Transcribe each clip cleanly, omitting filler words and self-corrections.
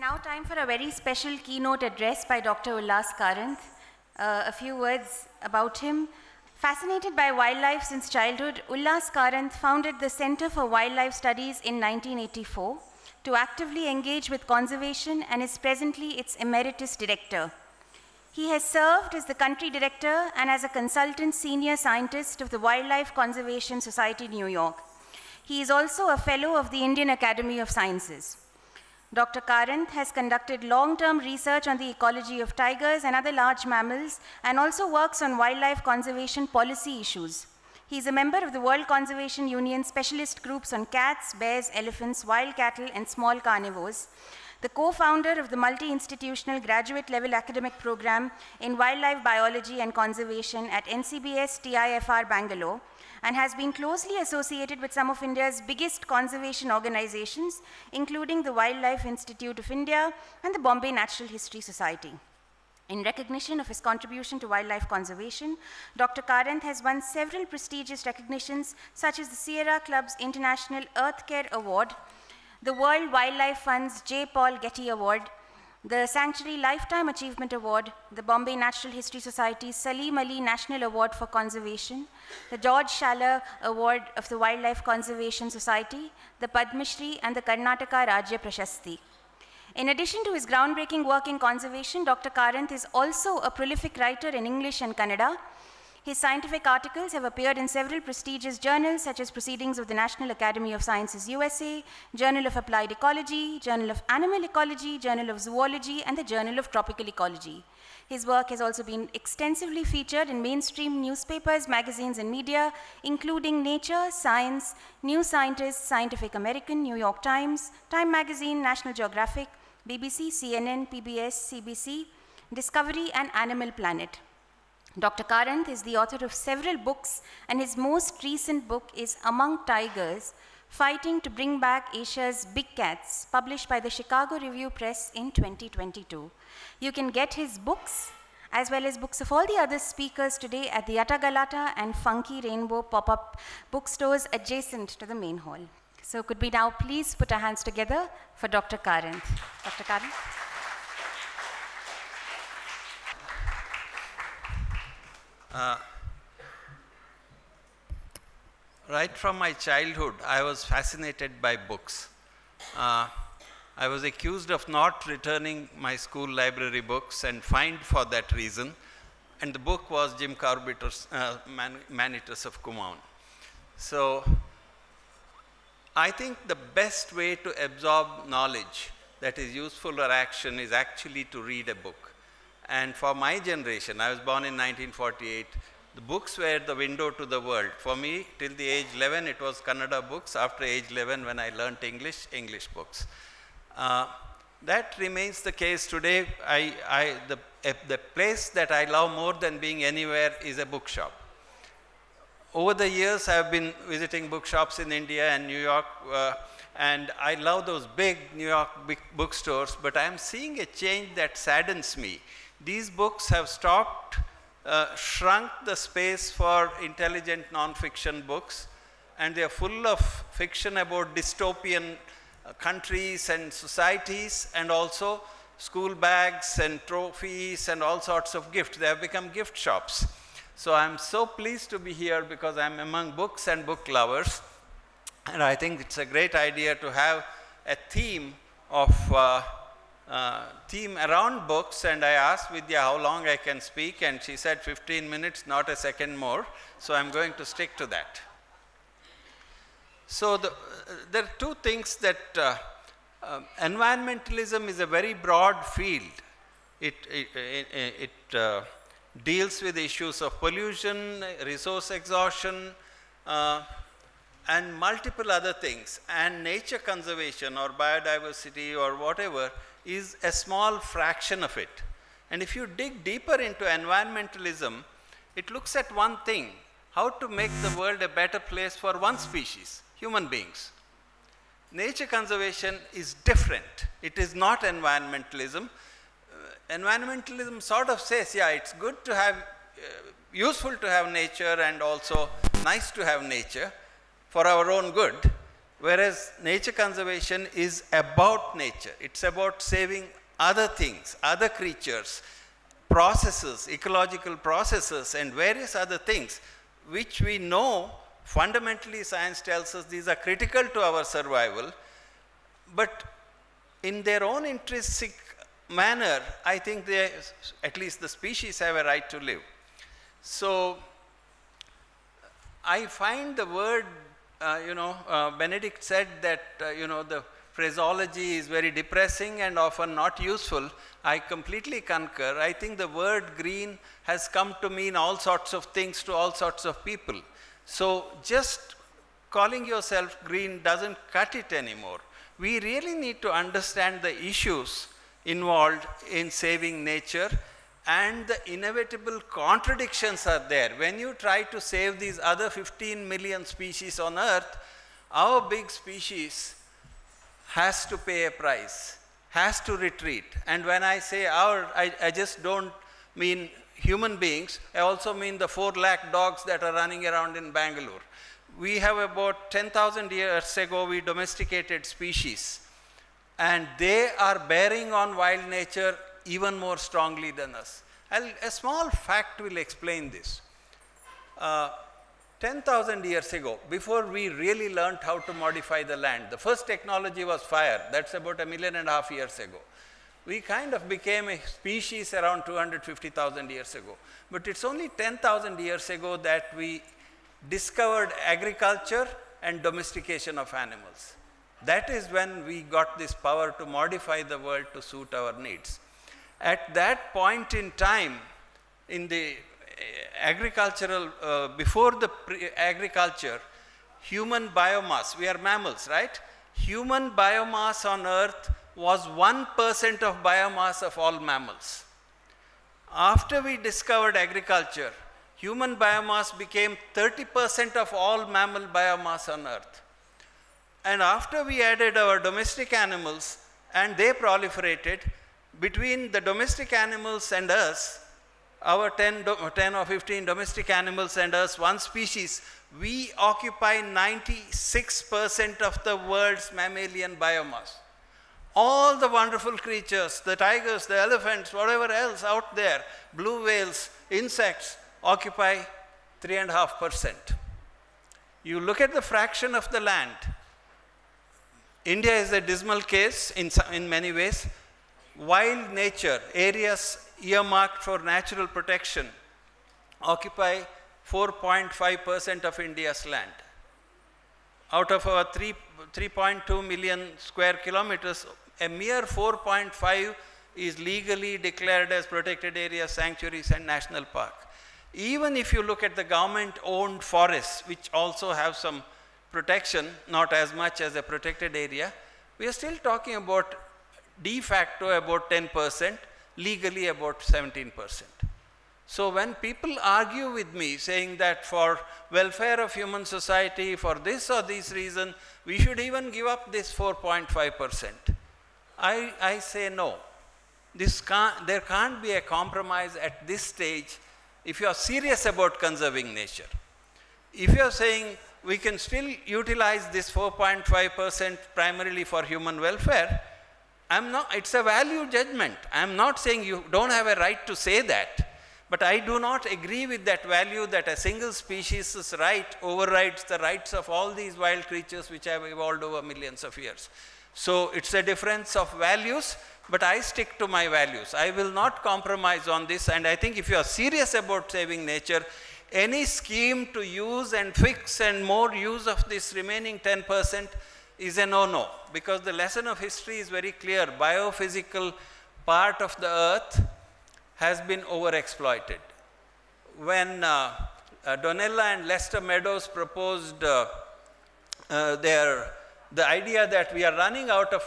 now time for a very special keynote address by Dr. Ullas Karanth. A few words about him. Fascinated by wildlife since childhood, Ullas Karanth founded the Center for Wildlife Studies in 1984 to actively engage with conservation and is presently its Emeritus Director. He has served as the country director and as a consultant senior scientist of the Wildlife Conservation Society, New York. He is also a fellow of the Indian Academy of Sciences. Dr. Karanth has conducted long-term research on the ecology of tigers and other large mammals and also works on wildlife conservation policy issues. He is a member of the World Conservation Union specialist groups on cats, bears, elephants, wild cattle, and small carnivores, the co-founder of the multi-institutional graduate-level academic program in wildlife biology and conservation at NCBS TIFR Bangalore, and has been closely associated with some of India's biggest conservation organizations, including the Wildlife Institute of India and the Bombay Natural History Society. In recognition of his contribution to wildlife conservation, Dr. Karanth has won several prestigious recognitions, such as the Sierra Club's International Earth Care Award, the World Wildlife Fund's J. Paul Getty Award, the Sanctuary Lifetime Achievement Award, the Bombay Natural History Society's Salim Ali National Award for Conservation, the George Schaller Award of the Wildlife Conservation Society, the Padma Shri, and the Karnataka Rajya Prashasti. In addition to his groundbreaking work in conservation, Dr. Karanth is also a prolific writer in English and Kannada. His scientific articles have appeared in several prestigious journals such as Proceedings of the National Academy of Sciences USA, Journal of Applied Ecology, Journal of Animal Ecology, Journal of Zoology, and the Journal of Tropical Ecology. His work has also been extensively featured in mainstream newspapers, magazines, and media, including Nature, Science, New Scientist, Scientific American, New York Times, Time Magazine, National Geographic, BBC, CNN, PBS, CBC, Discovery, and Animal Planet. Dr. Karanth is the author of several books, and his most recent book is Among Tigers, Fighting to Bring Back Asia's Big Cats, published by the Chicago Review Press in 2022. You can get his books, as well as books of all the other speakers today at the Yatta Galata and Funky Rainbow pop-up bookstores adjacent to the main hall. So could we now please put our hands together for Dr. Karanth. Dr. Karanth. Right from my childhood, I was fascinated by books. I was accused of not returning my school library books and fined for that reason. And the book was Jim Corbetter's Man-Eaters of Kumaun. So I think the best way to absorb knowledge that is useful or action is actually to read a book. And for my generation, I was born in 1948, the books were the window to the world. For me, till the age 11, it was Kannada books. After age 11, when I learned English, English books. That remains the case today. The place that I love more than being anywhere is a bookshop. Over the years, I have been visiting bookshops in India and New York, and I love those big New York big bookstores, but I am seeing a change that saddens me. These books have shrunk the space for intelligent non-fiction books, and they are full of fiction about dystopian countries and societies, and also school bags and trophies and all sorts of gifts. They have become gift shops. So I'm so pleased to be here because I'm among books and book lovers, and I think it's a great idea to have a theme around books. And I asked Vidya how long I can speak, and she said 15 minutes, not a second more. So I'm going to stick to that. So there are two things that environmentalism is a very broad field. It deals with issues of pollution, resource exhaustion, and multiple other things. And nature conservation or biodiversity or whatever is a small fraction of it. And if you dig deeper into environmentalism, it looks at one thing: how to make the world a better place for one species, human beings. Nature conservation is different. It is not environmentalism. Environmentalism sort of says, yeah, it's good to have, useful to have nature, and also nice to have nature for our own good. Whereas nature conservation is about nature. It's about saving other things, other creatures, processes, ecological processes and various other things which we know fundamentally science tells us these are critical to our survival, but in their own intrinsic manner, I think they, at least the species, have a right to live. So I find the word, Benedict said that, the phraseology is very depressing and often not useful. I completely concur. I think the word green has come to mean all sorts of things to all sorts of people. So just calling yourself green doesn't cut it anymore. We really need to understand the issues involved in saving nature, and the inevitable contradictions are there. When you try to save these other 15 million species on Earth, our big species has to pay a price, has to retreat. And when I say our, I just don't mean human beings, I also mean the 4 lakh dogs that are running around in Bangalore. We have about 10,000 years ago, we domesticated species, and they are bearing on wild nature even more strongly than us. A small fact will explain this. 10,000 years ago, before we really learned how to modify the land, the first technology was fire. That's about 1.5 million years ago. We kind of became a species around 250,000 years ago. But it's only 10,000 years ago that we discovered agriculture and domestication of animals. That is when we got this power to modify the world to suit our needs. At that point in time, in the agricultural, before the agriculture, human biomass, we are mammals, right? Human biomass on Earth was 1% of biomass of all mammals. After we discovered agriculture, human biomass became 30% of all mammal biomass on Earth. And after we added our domestic animals and they proliferated, between the domestic animals and us, our 10 or 15 domestic animals and us, one species, we occupy 96% of the world's mammalian biomass. All the wonderful creatures, the tigers, the elephants, whatever else out there, blue whales, insects, occupy 3.5%. You look at the fraction of the land. India is a dismal case in many ways. Wild nature, areas earmarked for natural protection, occupy 4.5% of India's land. Out of our 3.2 million square kilometers, a mere 4.5 is legally declared as protected areas, sanctuaries and national park. Even if you look at the government-owned forests, which also have some protection, not as much as a protected area, we are still talking about de facto about 10%, legally about 17%. So when people argue with me saying that for welfare of human society, for this or this reason, we should even give up this 4.5%, I say no. There can't be a compromise at this stage if you are serious about conserving nature. If you are saying we can still utilize this 4.5% primarily for human welfare, it's a value judgment. I'm not saying you don't have a right to say that, but I do not agree with that value that a single species' right overrides the rights of all these wild creatures which have evolved over millions of years. So it's a difference of values, but I stick to my values. I will not compromise on this, and I think if you are serious about saving nature, any scheme to use and fix and more use of this remaining 10% is a no-no, because the lesson of history is very clear. Biophysical part of the earth has been overexploited. When Donella and Lester Meadows proposed the idea that we are running out of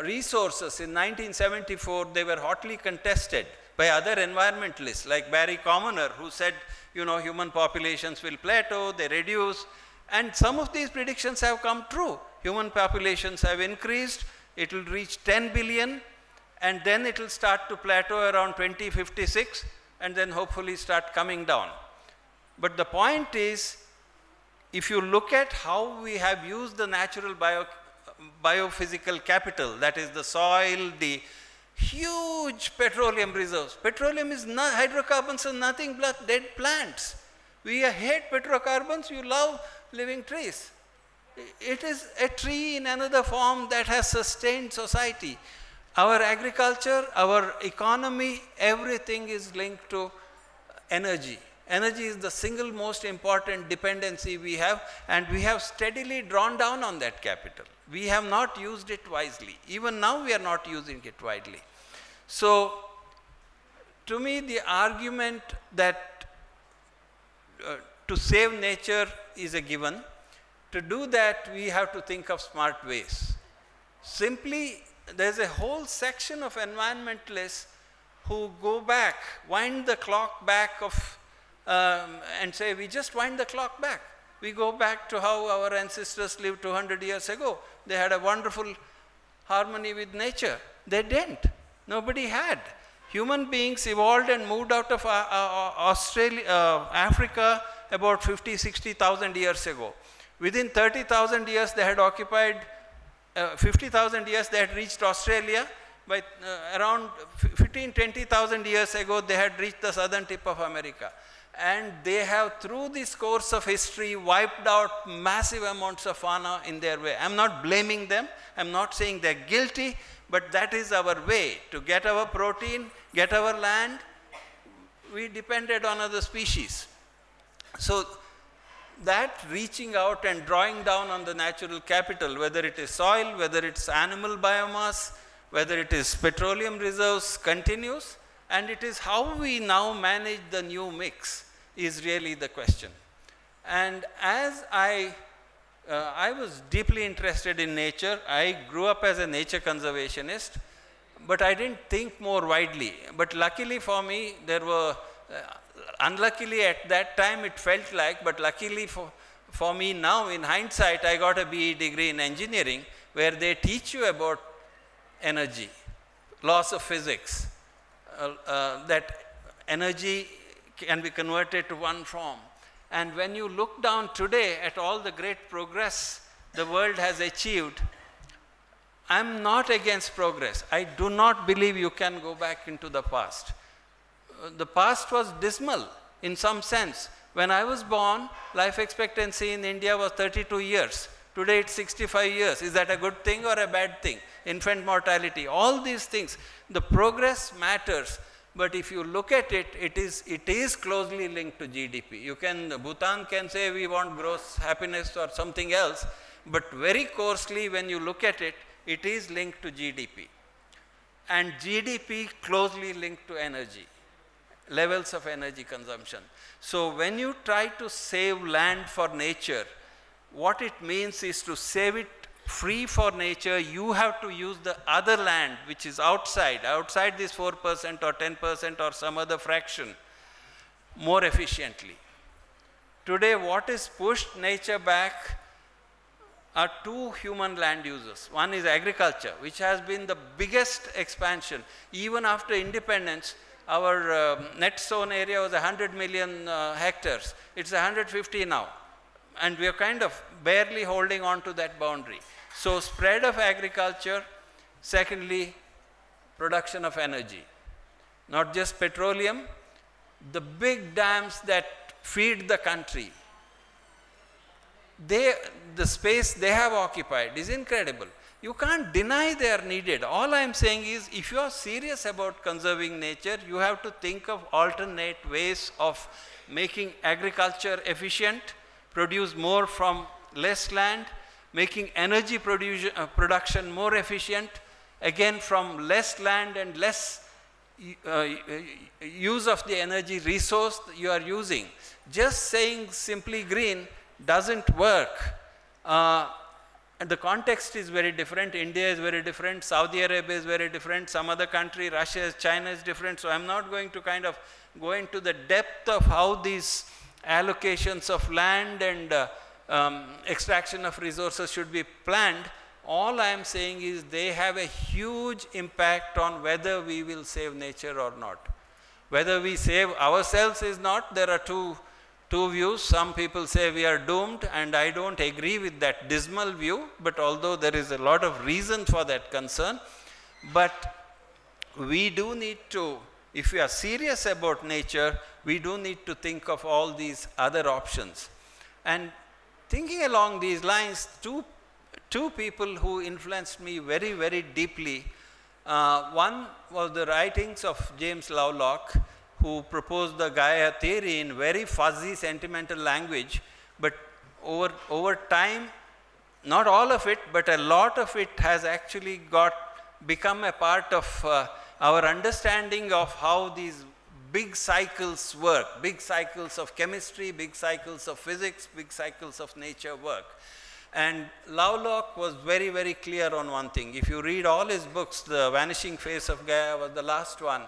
resources in 1974, they were hotly contested by other environmentalists like Barry Commoner, who said, human populations will plateau, they reduce. And some of these predictions have come true. Human populations have increased, it will reach 10 billion, and then it will start to plateau around 2056, and then hopefully start coming down. But the point is, if you look at how we have used the natural biophysical capital, that is the soil, the huge petroleum reserves. Petroleum is not, hydrocarbons are nothing but dead plants. We hate petrocarbons, you love living trees. It is a tree in another form that has sustained society. Our agriculture, our economy, everything is linked to energy. Energy is the single most important dependency we have, and we have steadily drawn down on that capital. We have not used it wisely. Even now we are not using it widely. So, to me the argument that to save nature is a given. To do that, we have to think of smart ways. Simply, there's a whole section of environmentalists who go back, wind the clock back of, and say, we just wind the clock back. We go back to how our ancestors lived 200 years ago. They had a wonderful harmony with nature. They didn't. Nobody had. Human beings evolved and moved out of Africa about 50, 60,000 years ago. Within 30,000 years, they had occupied, 50,000 years, they had reached Australia. By around 15, 20,000 years ago, they had reached the southern tip of America. And they have, through this course of history, wiped out massive amounts of fauna in their way. I'm not blaming them. I'm not saying they're guilty, but that is our way. To get our protein, get our land, we depended on other species. So, that reaching out and drawing down on the natural capital, whether it is soil, whether it's animal biomass, whether it is petroleum reserves, continues, and it is how we now manage the new mix is really the question. And as I was deeply interested in nature, I grew up as a nature conservationist, but I didn't think more widely. But luckily for me, there were unluckily at that time it felt like, but luckily for me now in hindsight, I got a BE degree in engineering where they teach you about energy, laws of physics, that energy can be converted to one form. And when you look down today at all the great progress the world has achieved, I'm not against progress. I do not believe you can go back into the past. The past was dismal in some sense. When I was born, life expectancy in India was 32 years. Today it's 65 years. Is that a good thing or a bad thing? Infant mortality, all these things. The progress matters, but if you look at it, it is closely linked to GDP. Bhutan can say we want gross happiness or something else, but very coarsely when you look at it, it is linked to GDP. And GDP closely linked to energy, levels of energy consumption. So when you try to save land for nature, what it means is to save it free for nature, you have to use the other land which is outside this 4% or 10% or some other fraction more efficiently. Today what is pushed nature back are two human land uses. One is agriculture, which has been the biggest expansion. Even after independence, our net sown area was 100 million hectares. It's 150 now. And we are kind of barely holding on to that boundary. So spread of agriculture, secondly, production of energy. Not just petroleum, the big dams that feed the country, the space they have occupied is incredible. You can't deny they are needed. All I am saying is, if you are serious about conserving nature, you have to think of alternate ways of making agriculture efficient, produce more from less land, making energy production more efficient, again from less land and less use of the energy resource you are using. Just saying simply green doesn't work. And the context is very different. India is very different. Saudi Arabia is very different. Some other country, Russia, China is different. So I'm not going to kind of go into the depth of how these allocations of land and extraction of resources should be planned. All I am saying is they have a huge impact on whether we will save nature or not. Whether we save ourselves is not. There are two two views. Some people say we are doomed, and I don't agree with that dismal view, but although there is a lot of reason for that concern, but we do need to, if we are serious about nature, we do need to think of all these other options. And thinking along these lines, two people who influenced me very, very deeply. One was the writings of James Lovelock, who proposed the Gaia theory in very fuzzy, sentimental language, but over time, not all of it, but a lot of it has actually become a part of our understanding of how these big cycles work, big cycles of chemistry, big cycles of physics, big cycles of nature work. And Lovelock was very, very clear on one thing. If you read all his books, The Vanishing Face of Gaia was the last one.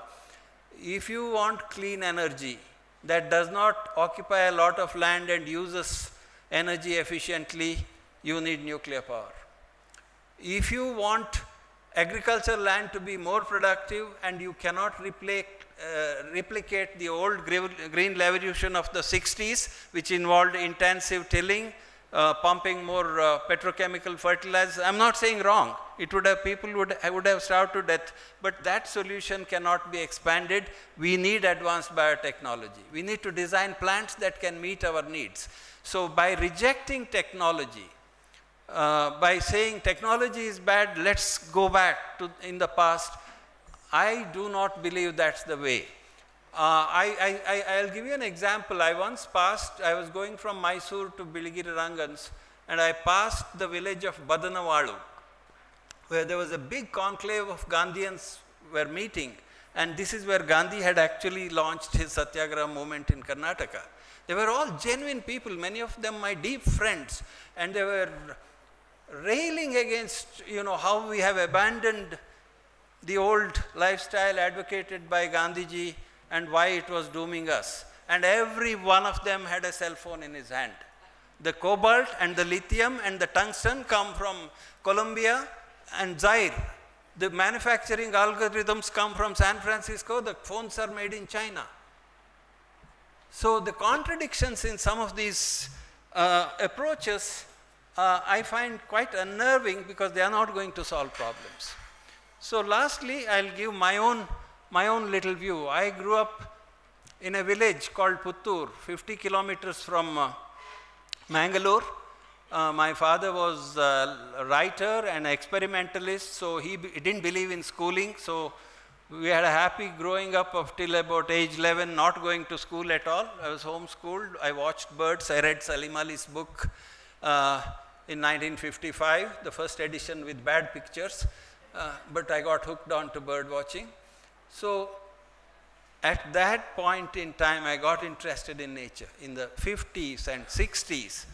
If you want clean energy that does not occupy a lot of land and uses energy efficiently, you need nuclear power. If you want agricultural land to be more productive and you cannot replicate the old green revolution of the 60s, which involved intensive tilling, pumping more petrochemical fertilizers. I'm not saying wrong. It would have, people would have starved to death, but that solution cannot be expanded. We need advanced biotechnology. We need to design plants that can meet our needs. So by rejecting technology, by saying technology is bad, let's go back to in the past, I do not believe that's the way. I'll give you an example. I once passed, I was going from Mysore to Biligiri Rangans, and I passed the village of Badanavalu, where there was a big conclave of Gandhians were meeting, and this is where Gandhi had actually launched his Satyagraha movement in Karnataka. They were all genuine people, many of them my deep friends, and they were railing against, how we have abandoned the old lifestyle advocated by Gandhiji and why it was dooming us. And every one of them had a cell phone in his hand. The cobalt and the lithium and the tungsten come from Colombia and Zaire. The manufacturing algorithms come from San Francisco. The phones are made in China. So the contradictions in some of these approaches I find quite unnerving, because they are not going to solve problems. So lastly, I'll give my own little view. I grew up in a village called Puttur, 50 kilometers from Mangalore. My father was a writer and experimentalist, so he didn't believe in schooling. So we had a happy growing up of till about age 11, not going to school at all. I was homeschooled. I watched birds. I read Salim Ali's book in 1955, the first edition with bad pictures. But I got hooked on to bird watching. So at that point in time, I got interested in nature. In the 50s and 60s,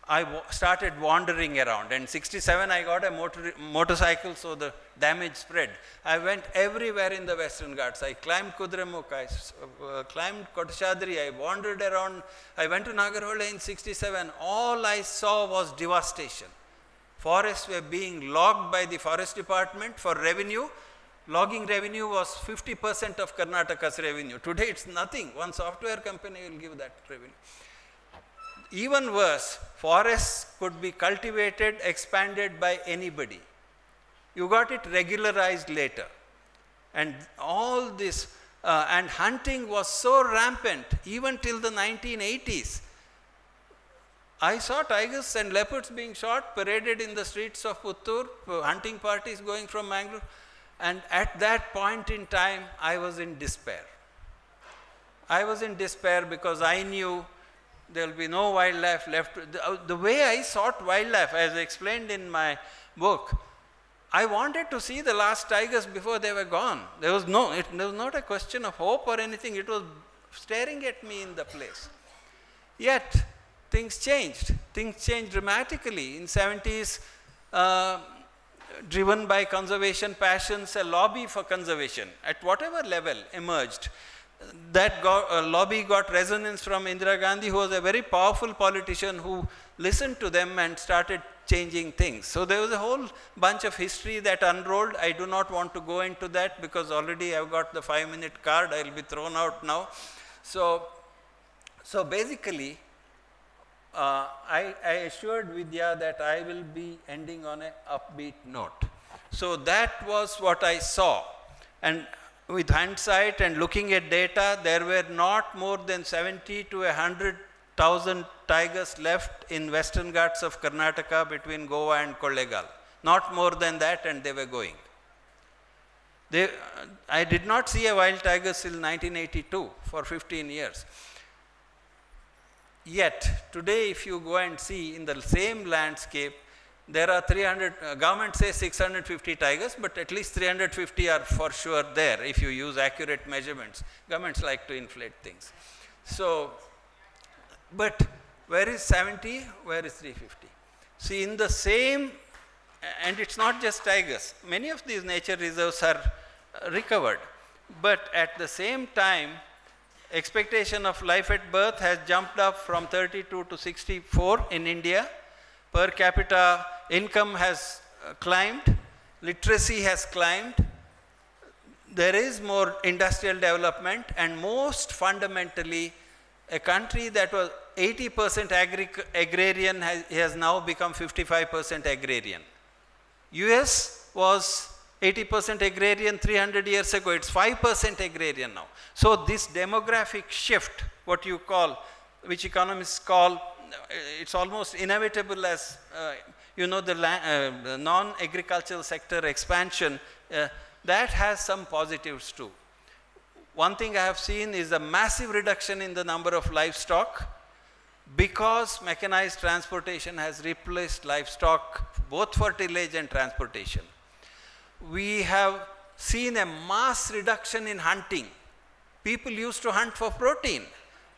I started wandering around. And 67, I got a motorcycle, so the damage spread. I went everywhere in the Western Ghats. I climbed Kudremukh, I climbed Kotashadri, I wandered around. I went to Nagarhole in 67. All I saw was devastation. Forests were being logged by the forest department for revenue. Logging revenue was 50% of Karnataka's revenue. Today it's nothing. One software company will give that revenue. Even worse, forests could be cultivated, expanded by anybody. You got it regularized later. And all this, and hunting was so rampant, even till the 1980s. I saw tigers and leopards being shot, paraded in the streets of Puttur, hunting parties going from Mangalore. And at that point in time, I was in despair. I was in despair because I knew there will be no wildlife left. The way I sought wildlife, as explained in my book, I wanted to see the last tigers before they were gone. There was not a question of hope or anything. It was staring at me in the place. Yet, things changed. Things changed dramatically. In 70s, driven by conservation passions, a lobby for conservation at whatever level emerged. That lobby got resonance from Indira Gandhi, who was a very powerful politician who listened to them and started changing things. So there was a whole bunch of history that unrolled. I do not want to go into that because already I've got the 5-minute card. I'll be thrown out now. So So basically, I assured Vidya that I will be ending on an upbeat note. So that was what I saw. And with hindsight and looking at data, there were not more than 70 to 100,000 tigers left in Western Ghats of Karnataka between Goa and Kollegal. Not more than that, and they were going. I did not see a wild tiger till 1982 for 15 years. Yet, today if you go and see in the same landscape, there are 300, government says 650 tigers, but at least 350 are for sure there if you use accurate measurements. Governments like to inflate things. So, but where is 70, where is 350? See, in the same, and it's not just tigers, many of these nature reserves are recovered, but at the same time, expectation of life at birth has jumped up from 32 to 64 in India. Per capita income has climbed, literacy has climbed, there is more industrial development, and most fundamentally, a country that was 80% agrarian has now become 55% agrarian. US was 80% agrarian 300 years ago, it's 5% agrarian now. So this demographic shift, what you call, which economists call, it's almost inevitable as, you know, the non-agricultural sector expansion, that has some positives too. One thing I have seen is a massive reduction in the number of livestock because mechanized transportation has replaced livestock both for tillage and transportation. We have seen a mass reduction in hunting. People used to hunt for protein.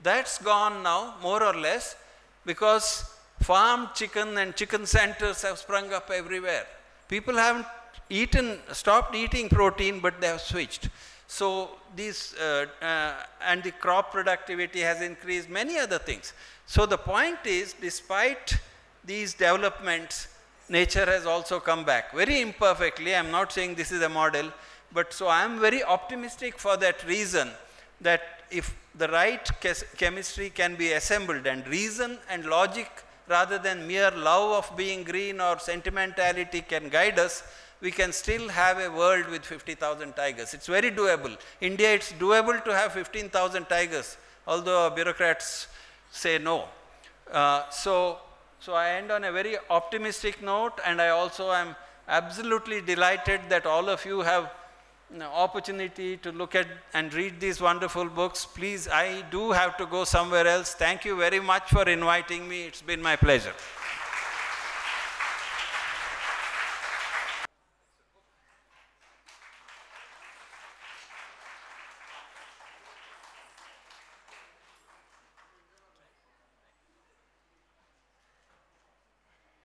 That's gone now, more or less, because farm chicken and chicken centers have sprung up everywhere. People haven't stopped eating protein, but they have switched. So these, and the crop productivity has increased, many other things. So the point is, despite these developments, nature has also come back, very imperfectly. I'm not saying this is a model, but so I'm very optimistic for that reason, that if the right chemistry can be assembled and reason and logic rather than mere love of being green or sentimentality can guide us, we can still have a world with 50,000 tigers. It's very doable. India, it's doable to have 15,000 tigers, although bureaucrats say no. So I end on a very optimistic note, and I also am absolutely delighted that all of you have opportunity to look at and read these wonderful books. Please, I do have to go somewhere else. Thank you very much for inviting me. It's been my pleasure.